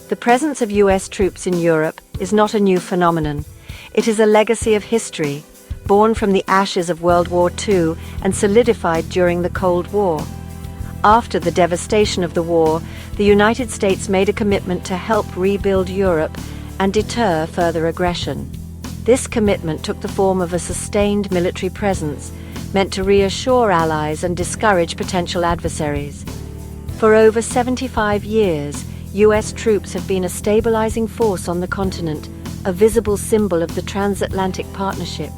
The presence of US troops in Europe is not a new phenomenon. It is a legacy of history, born from the ashes of World War II and solidified during the Cold War. After the devastation of the war, the United States made a commitment to help rebuild Europe and deter further aggression. This commitment took the form of a sustained military presence, meant to reassure allies and discourage potential adversaries. For over 75 years, US troops have been a stabilizing force on the continent, a visible symbol of the transatlantic partnership.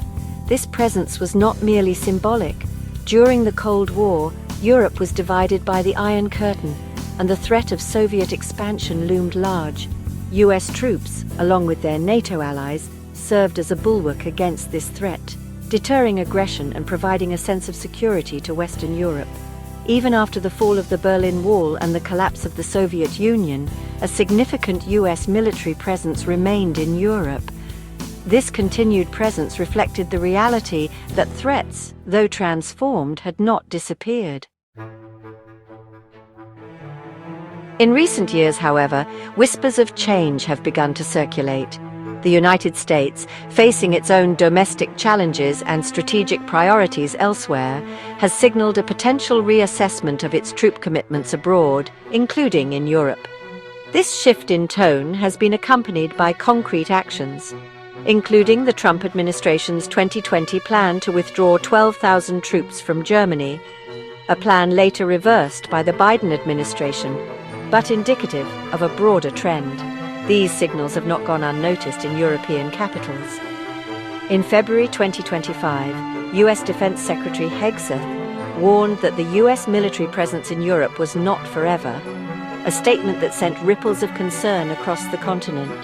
This presence was not merely symbolic. During the Cold War, Europe was divided by the Iron Curtain, and the threat of Soviet expansion loomed large. US troops, along with their NATO allies, served as a bulwark against this threat, deterring aggression and providing a sense of security to Western Europe. Even after the fall of the Berlin Wall and the collapse of the Soviet Union, a significant US military presence remained in Europe. This continued presence reflected the reality that threats, though transformed, had not disappeared. In recent years, however, whispers of change have begun to circulate. The United States, facing its own domestic challenges and strategic priorities elsewhere, has signaled a potential reassessment of its troop commitments abroad, including in Europe. This shift in tone has been accompanied by concrete actions, including the Trump administration's 2020 plan to withdraw 12,000 troops from Germany, a plan later reversed by the Biden administration, but indicative of a broader trend. These signals have not gone unnoticed in European capitals. In February 2025, US Defense Secretary Hegseth warned that the US military presence in Europe was not forever, a statement that sent ripples of concern across the continent.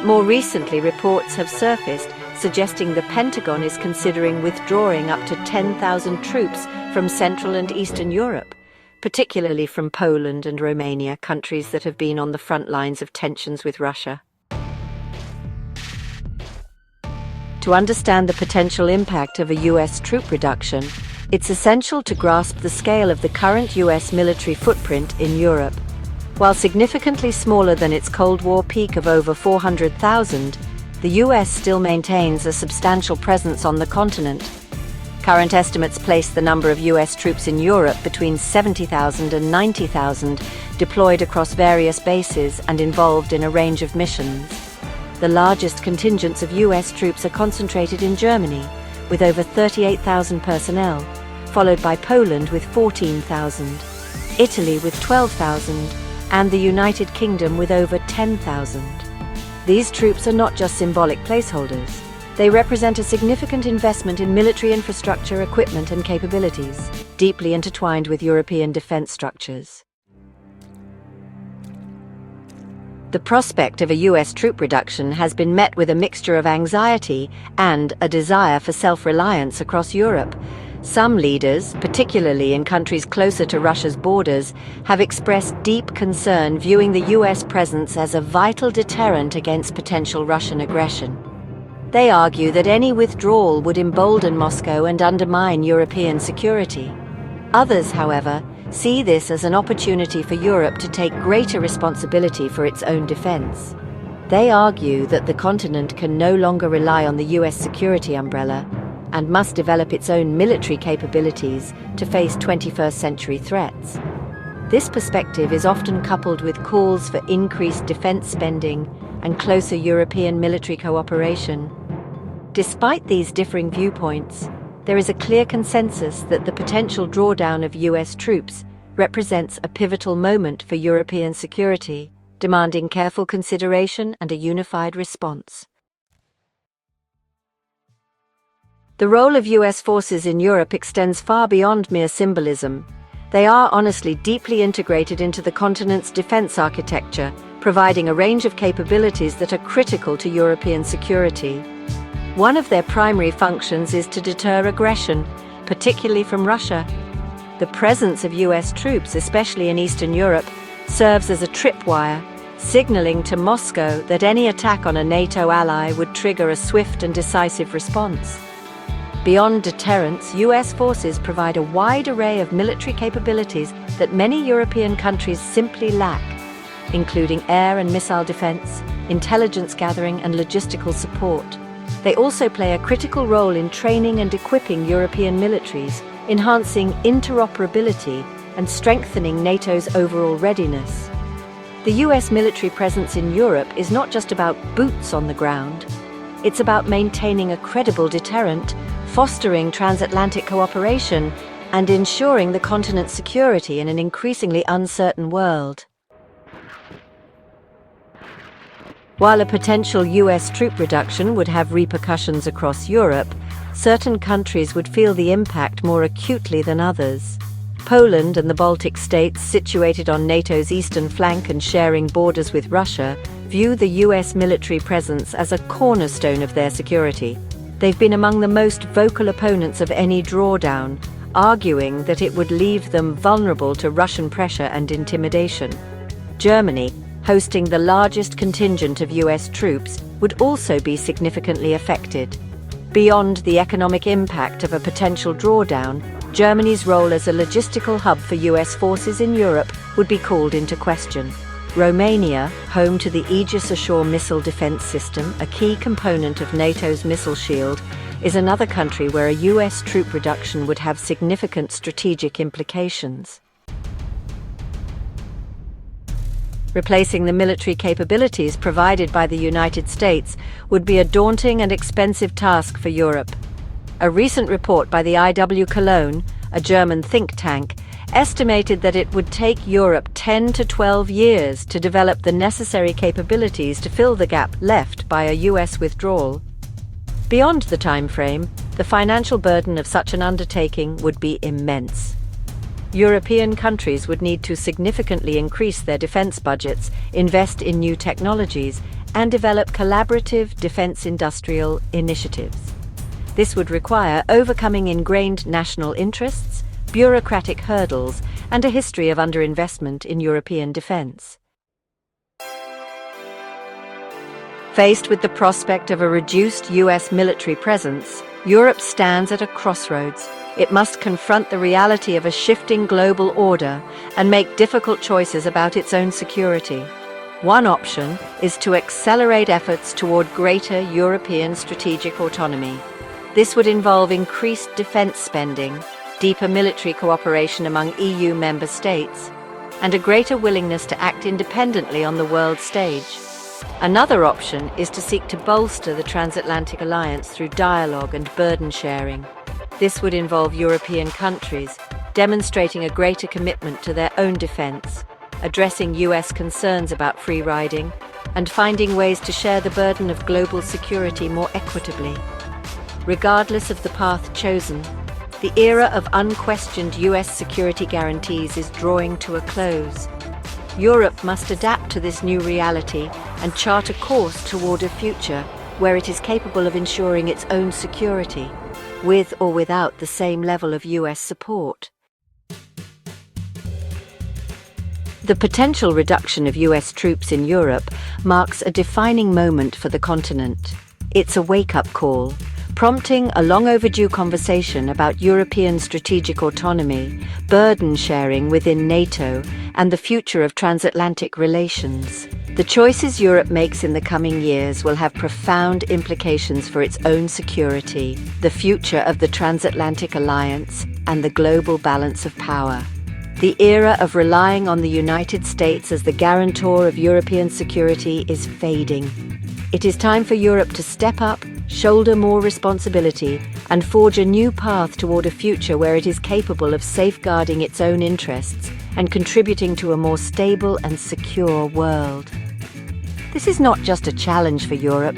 More recently, reports have surfaced suggesting the Pentagon is considering withdrawing up to 10,000 troops from Central and Eastern Europe, particularly from Poland and Romania, countries that have been on the front lines of tensions with Russia. To understand the potential impact of a US troop reduction, it's essential to grasp the scale of the current US military footprint in Europe. While significantly smaller than its Cold War peak of over 400,000, the US still maintains a substantial presence on the continent. Current estimates place the number of US troops in Europe between 70,000 and 90,000, deployed across various bases and involved in a range of missions. The largest contingents of US troops are concentrated in Germany, with over 38,000 personnel, followed by Poland with 14,000, Italy with 12,000, and the United Kingdom with over 10,000. These troops are not just symbolic placeholders. They represent a significant investment in military infrastructure, equipment, and capabilities, deeply intertwined with European defense structures. The prospect of a US troop reduction has been met with a mixture of anxiety and a desire for self-reliance across Europe. Some leaders, particularly in countries closer to Russia's borders, have expressed deep concern, viewing the US presence as a vital deterrent against potential Russian aggression. They argue that any withdrawal would embolden Moscow and undermine European security. Others, however, see this as an opportunity for Europe to take greater responsibility for its own defense. They argue that the continent can no longer rely on the US security umbrella and must develop its own military capabilities to face 21st century threats. This perspective is often coupled with calls for increased defense spending and closer European military cooperation. Despite these differing viewpoints, there is a clear consensus that the potential drawdown of US troops represents a pivotal moment for European security, demanding careful consideration and a unified response. The role of US forces in Europe extends far beyond mere symbolism. They are honestly deeply integrated into the continent's defense architecture, providing a range of capabilities that are critical to European security. One of their primary functions is to deter aggression, particularly from Russia. The presence of US troops, especially in Eastern Europe, serves as a tripwire, signaling to Moscow that any attack on a NATO ally would trigger a swift and decisive response. Beyond deterrence, US forces provide a wide array of military capabilities that many European countries simply lack. including air and missile defense, intelligence gathering and logistical support. They also play a critical role in training and equipping European militaries, enhancing interoperability and strengthening NATO's overall readiness. The US military presence in Europe is not just about boots on the ground. It's about maintaining a credible deterrent, fostering transatlantic cooperation, and ensuring the continent's security in an increasingly uncertain world. While a potential US troop reduction would have repercussions across Europe, certain countries would feel the impact more acutely than others. Poland and the Baltic states, situated on NATO's eastern flank and sharing borders with Russia, view the US military presence as a cornerstone of their security. They've been among the most vocal opponents of any drawdown, arguing that it would leave them vulnerable to Russian pressure and intimidation. Germany, hosting the largest contingent of US troops, would also be significantly affected. Beyond the economic impact of a potential drawdown, Germany's role as a logistical hub for US forces in Europe would be called into question. Romania, home to the Aegis Ashore missile defense system, a key component of NATO's missile shield, is another country where a US troop reduction would have significant strategic implications. Replacing the military capabilities provided by the United States would be a daunting and expensive task for Europe. A recent report by the IW Cologne, a German think tank, estimated that it would take Europe 10 to 12 years to develop the necessary capabilities to fill the gap left by a US withdrawal. Beyond the time frame, the financial burden of such an undertaking would be immense. European countries would need to significantly increase their defense budgets, invest in new technologies, and develop collaborative defense industrial initiatives. This would require overcoming ingrained national interests, bureaucratic hurdles, and a history of underinvestment in European defense. Faced with the prospect of a reduced US military presence, Europe stands at a crossroads. It must confront the reality of a shifting global order and make difficult choices about its own security. One option is to accelerate efforts toward greater European strategic autonomy. This would involve increased defense spending, deeper military cooperation among EU member states, and a greater willingness to act independently on the world stage. Another option is to seek to bolster the transatlantic alliance through dialogue and burden sharing. This would involve European countries demonstrating a greater commitment to their own defense, addressing US concerns about free riding, and finding ways to share the burden of global security more equitably. Regardless of the path chosen, the era of unquestioned US security guarantees is drawing to a close. Europe must adapt to this new reality and chart a course toward a future where it is capable of ensuring its own security, with or without the same level of US support. The potential reduction of US troops in Europe marks a defining moment for the continent. It's a wake-up call, prompting a long-overdue conversation about European strategic autonomy, burden sharing within NATO, and the future of transatlantic relations. The choices Europe makes in the coming years will have profound implications for its own security, the future of the transatlantic alliance, and the global balance of power. The era of relying on the United States as the guarantor of European security is fading. It is time for Europe to step up, shoulder more responsibility, and forge a new path toward a future where it is capable of safeguarding its own interests and contributing to a more stable and secure world. This is not just a challenge for Europe.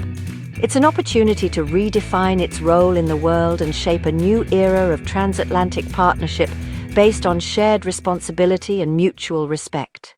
It's an opportunity to redefine its role in the world and shape a new era of transatlantic partnership based on shared responsibility and mutual respect.